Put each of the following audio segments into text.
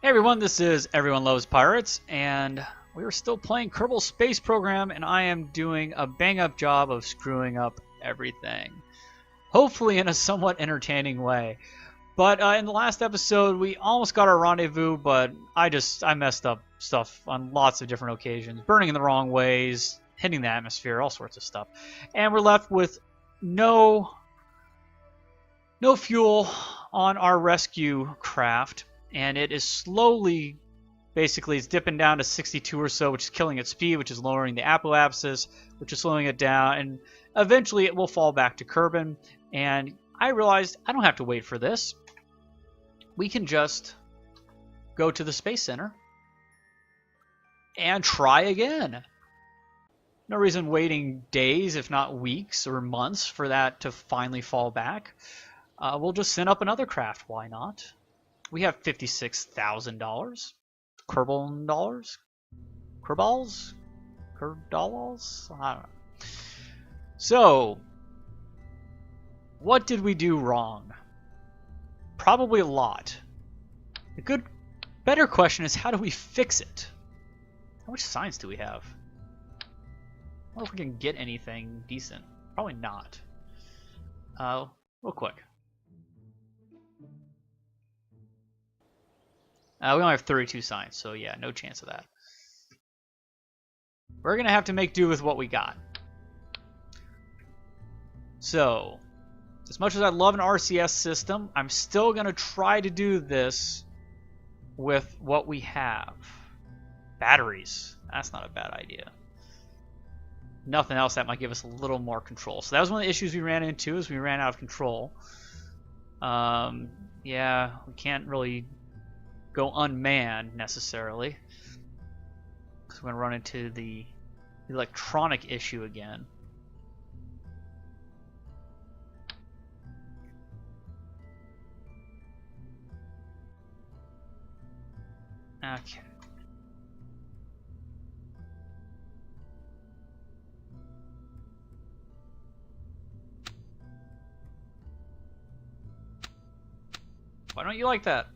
Hey everyone, this is Everyone Loves Pirates, and we are still playing Kerbal Space Program, and I am doing a bang-up job of screwing up everything. Hopefully in a somewhat entertaining way. But in the last episode, we almost got our rendezvous, but I messed up stuff on lots of different occasions. Burning in the wrong ways, hitting the atmosphere, all sorts of stuff. And we're left with no fuel on our rescue craft. And it is slowly, basically, it's dipping down to 62 or so, which is killing its speed, which is lowering the apoapsis, which is slowing it down, and eventually it will fall back to Kerbin. And I realized I don't have to wait for this. We can just go to the Space Center and try again. No reason waiting days, if not weeks or months, for that to finally fall back. We'll just send up another craft. Why not? We have $56,000. Kerbal dollars? Kerbals? Kerbals? I don't know. So, what did we do wrong? Probably a lot. The better question is, how do we fix it? How much science do we have? I wonder if we can get anything decent. Probably not. Real quick. We only have 32 science, so yeah, no chance of that. We're going to have to make do with what we got. So, as much as I love an RCS system, I'm still going to try to do this with what we have. Batteries. That's not a bad idea. Nothing else that might give us a little more control. So that was one of the issues we ran into, is we ran out of control. Yeah, we can't really go unmanned necessarily, because we're going to run into the electronic issue again. Okay. Why don't you like that?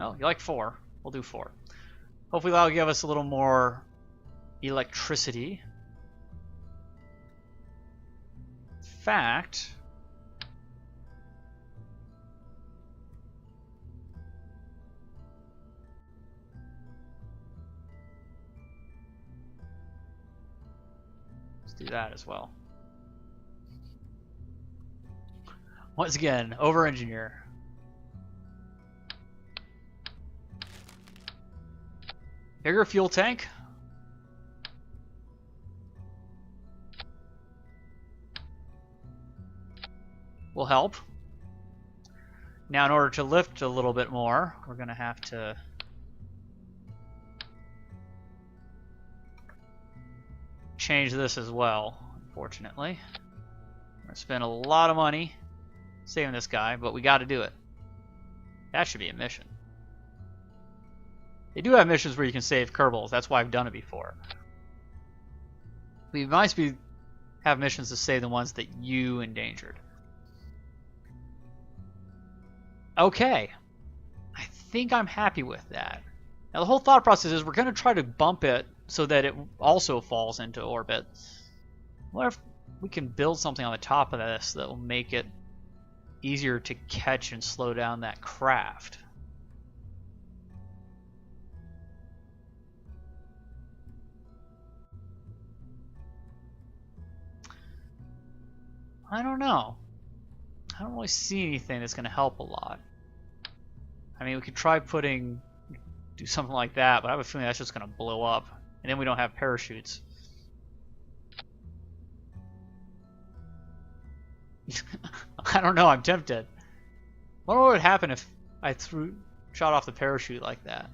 Oh, you like 4. We'll do 4. Hopefully that'll give us a little more electricity. Fact, let's do that as well. Once again, over-engineer. Bigger fuel tank. Will help. Now, in order to lift a little bit more, we're going to have to change this as well, unfortunately. We're going to spend a lot of money saving this guy, but we got to do it. That should be a mission. They do have missions where you can save Kerbals. That's why I've done it before. We might have missions to save the ones that you endangered. Okay. I think I'm happy with that. Now the whole thought process is we're going to try to bump it so that it also falls into orbit. What if we can build something on the top of this that will make it easier to catch and slow down that craft? I don't know. I don't really see anything that's going to help a lot. I mean, we could try do something like that, but I have a feeling that's just going to blow up. And then we don't have parachutes. I don't know, I'm tempted. I wonder what would happen if I shot off the parachute like that.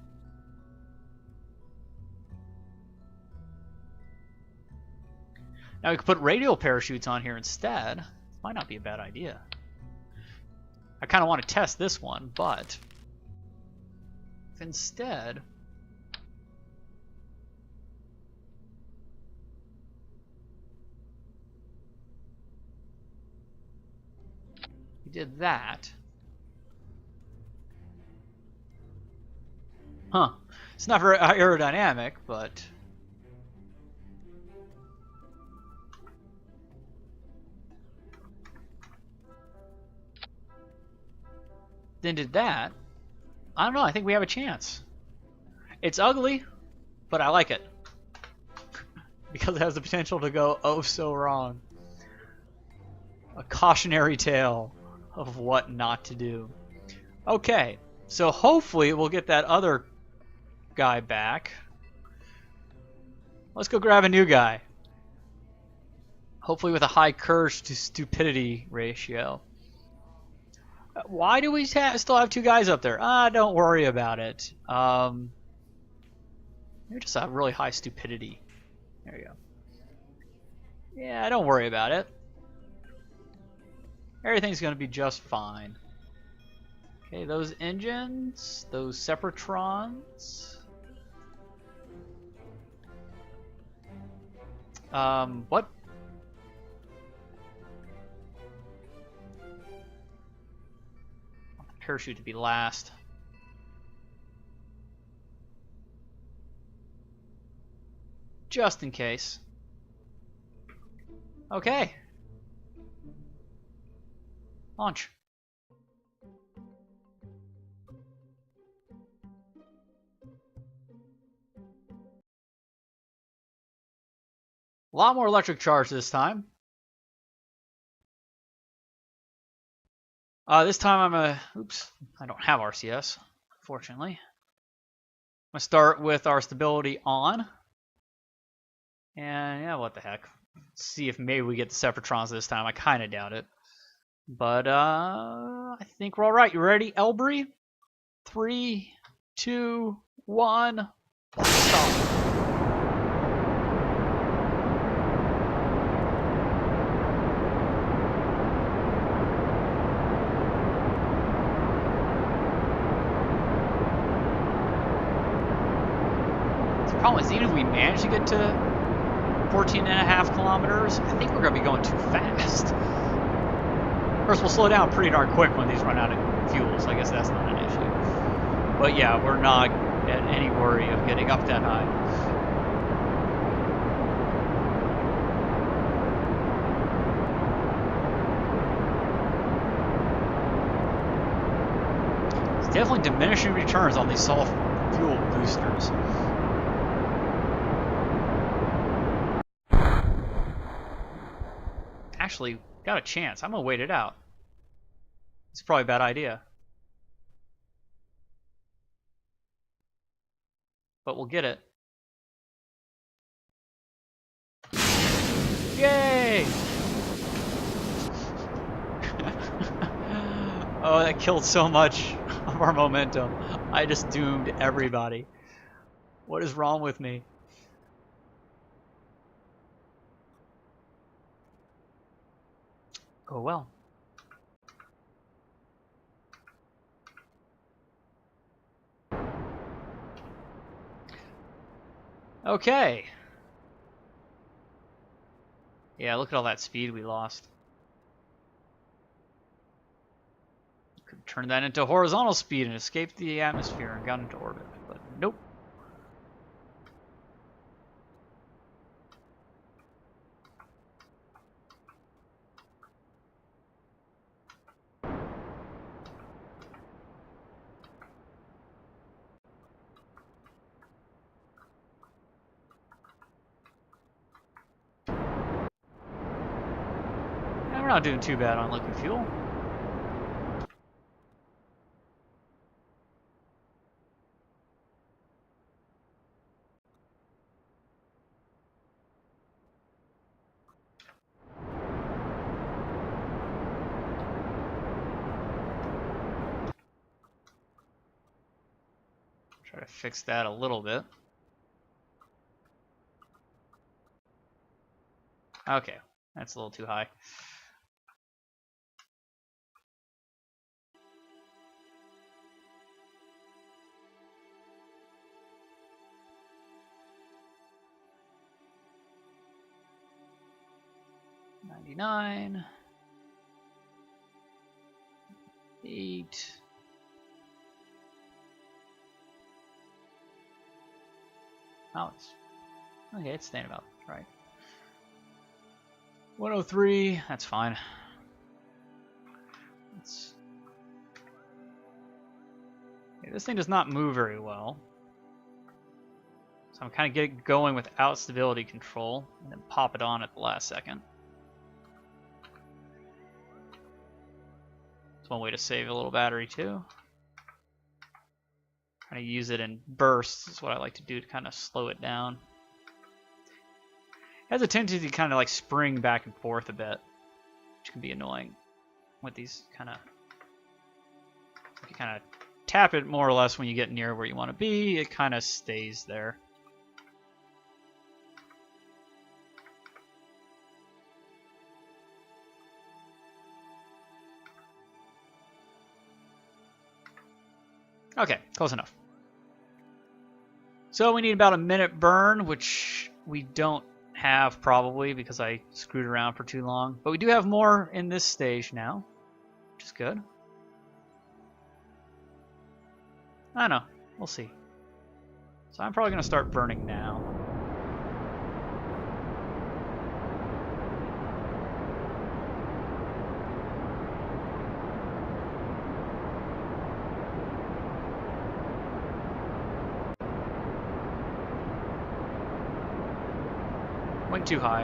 Now we could put radial parachutes on here instead. Might not be a bad idea. I kind of want to test this one, but if instead did that. Huh. It's not very aerodynamic, but... then did that. I don't know, I think we have a chance. It's ugly, but I like it. Because it has the potential to go oh so wrong. A cautionary tale of what not to do. Okay, so hopefully we'll get that other guy back. Let's go grab a new guy. Hopefully with a high courage to stupidity ratio. Why do we still have two guys up there? Don't worry about it. Maybe just a really high stupidity. There you go. Yeah, don't worry about it. Everything's going to be just fine. Okay, those engines, those separatrons. What? I want the parachute to be last. Just in case. Okay. Launch. A lot more electric charge this time. This time oops, I don't have RCS, fortunately. I'm gonna start with our stability on. And yeah, what the heck. Let's see if maybe we get the Separatrons this time. I kind of doubt it. But I think we're all right. You ready, Elbury? 3, 2, 1. Stop. The problem is, even if we manage to get to 14.5 kilometers, I think we're going to be going too fast. Of course, we'll slow down pretty darn quick when these run out of fuel, so I guess that's not an issue. But yeah, we're not at any worry of getting up that high. It's definitely diminishing returns on these solid fuel boosters. Actually, got a chance. I'm gonna wait it out. It's probably a bad idea. But we'll get it. Yay! Oh, that killed so much of our momentum. I just doomed everybody. What is wrong with me? Oh well. Okay. Yeah, look at all that speed we lost. Could turn that into horizontal speed and escape the atmosphere and got into orbit, but nope. We're not doing too bad on liquid fuel. Try to fix that a little bit. Okay, that's a little too high. $99. 8. Oh, it's okay. It's staying about right. 103. That's fine. Okay, this thing does not move very well. So I'm kind of getting going without stability control and then pop it on at the last second. It's one way to save a little battery too. Kind of use it in bursts is what I like to do to kind of slow it down. It has a tendency to kind of like spring back and forth a bit, which can be annoying with these kind of. If you kind of tap it more or less when you get near where you want to be, it kind of stays there. Okay, close enough. So we need about a minute burn, which we don't have probably because I screwed around for too long. But we do have more in this stage now, which is good. I don't know. We'll see. So I'm probably going to start burning now. Went too high.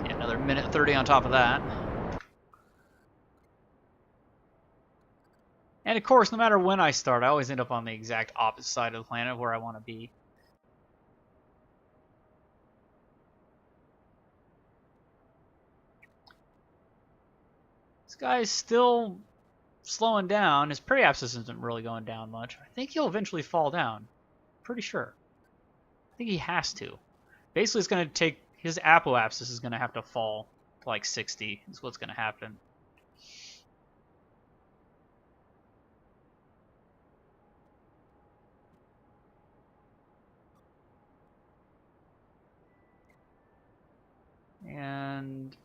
Yeah, another minute 30 on top of that. And of course, no matter when I start, I always end up on the exact opposite side of the planet where I want to be. This guy's still slowing down. His periapsis isn't really going down much. I think he'll eventually fall down. Pretty sure. I think he has to. Basically, it's going to take his apoapsis is going to have to fall to like 60 is what's going to happen. And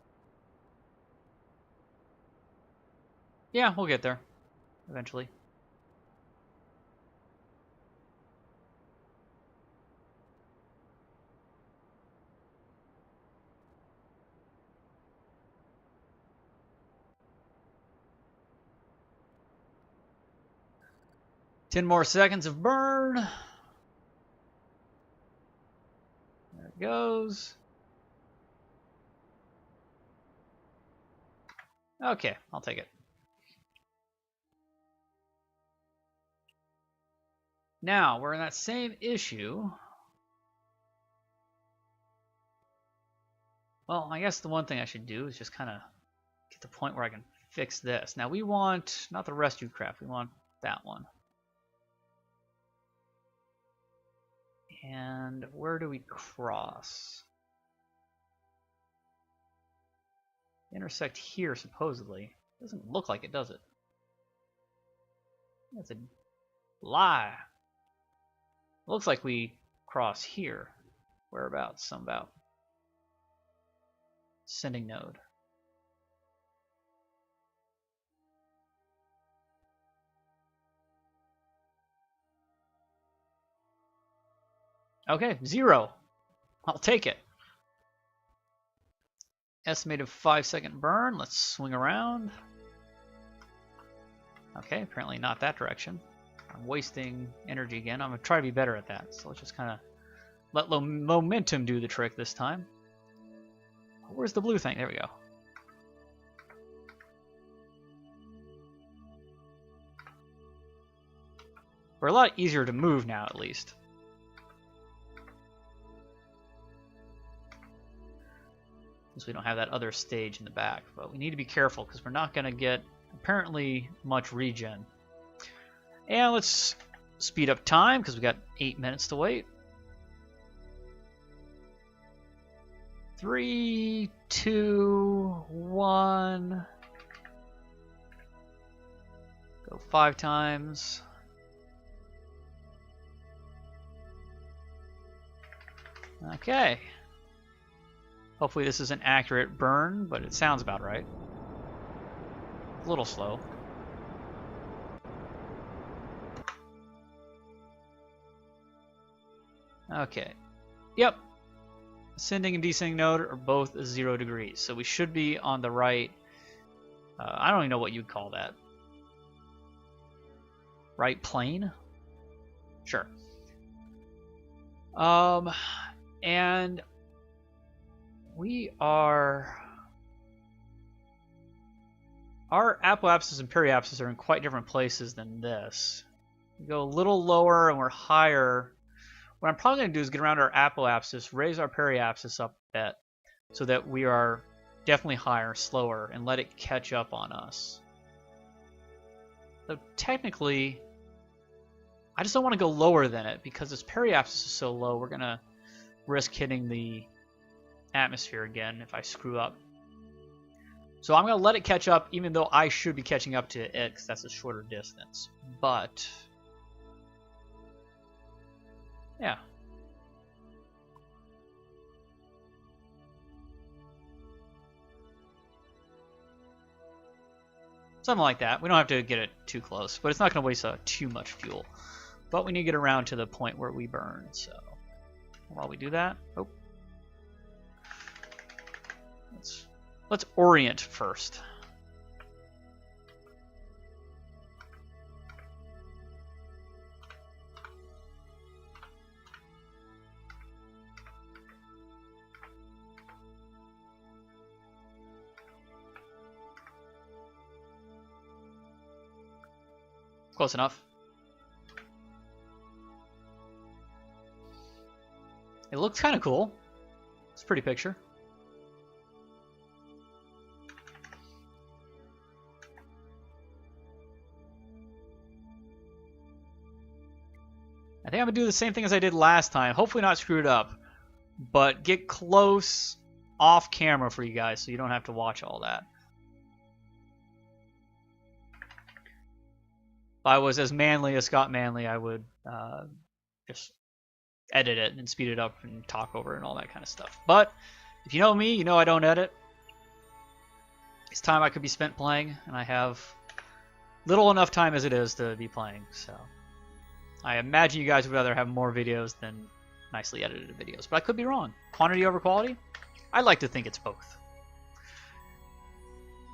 yeah, we'll get there eventually. Ten more seconds of burn. There it goes. Okay, I'll take it. Now, we're in that same issue. Well, I guess the one thing I should do is just kind of get to the point where I can fix this. Now, we want, not the rescue craft, we want that one. And where do we cross? Intersect here, supposedly. Doesn't look like it, does it? That's a lie. Looks like we cross here. Whereabouts? Some about. Sending node. Okay, 0. I'll take it. Estimated 5-second burn. Let's swing around. Okay, apparently not that direction. I'm wasting energy again. I'm going to try to be better at that. So let's just kind of let momentum do the trick this time. Where's the blue thing? There we go. We're a lot easier to move now, at least. Since we don't have that other stage in the back. But we need to be careful because we're not going to get, apparently, much regen. And let's speed up time because we got 8 minutes to wait. 3, 2, 1. Go 5 times. Okay. Hopefully this is an accurate burn, but it sounds about right. A little slow. Okay. Yep. Ascending and descending node are both 0 degrees, so we should be on the right. I don't even know what you'd call that. Right plane? Sure. And we are... Our apoapsis and periapsis are in quite different places than this. We go a little lower and we're higher. What I'm probably going to do is get around our apoapsis, raise our periapsis up a bit, so that we are definitely higher, slower, and let it catch up on us. So technically, I just don't want to go lower than it, because this periapsis is so low, we're going to risk hitting the atmosphere again if I screw up. So I'm going to let it catch up, even though I should be catching up to it, because that's a shorter distance. But yeah. Something like that. We don't have to get it too close, but it's not going to waste too much fuel. But we need to get around to the point where we burn, so while we do that, let's orient first. Close enough. It looks kind of cool. It's a pretty picture. I think I'm going to do the same thing as I did last time. Hopefully not screw it up. But get close off camera for you guys so you don't have to watch all that. If I was as manly as Scott Manley, I would just edit it and speed it up and talk over it and all that kind of stuff. But if you know me, you know I don't edit. It's time I could be spent playing, and I have little enough time as it is to be playing. So I imagine you guys would rather have more videos than nicely edited videos. But I could be wrong. Quantity over quality? I like to think it's both.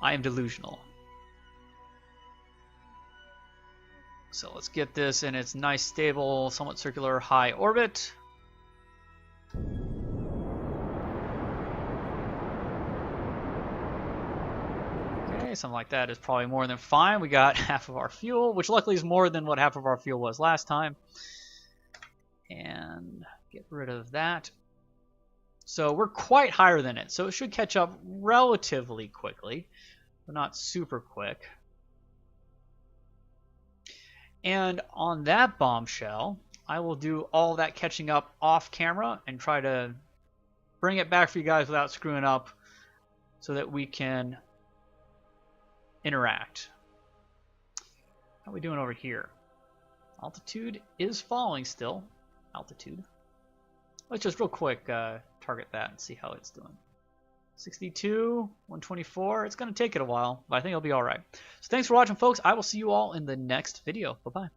I am delusional. So let's get this in its nice, stable, somewhat circular, high orbit. Okay, something like that is probably more than fine. We got half of our fuel, which luckily is more than what half of our fuel was last time. And get rid of that. So we're quite higher than it, so it should catch up relatively quickly, but not super quick. And on that bombshell, I will do all that catching up off camera and try to bring it back for you guys without screwing up so that we can interact. How are we doing over here? Altitude is falling still. Altitude. Let's just real quick target that and see how it's doing. 62, 124. It's going to take it a while, but I think it'll be all right. So thanks for watching, folks. I will see you all in the next video. Bye-bye.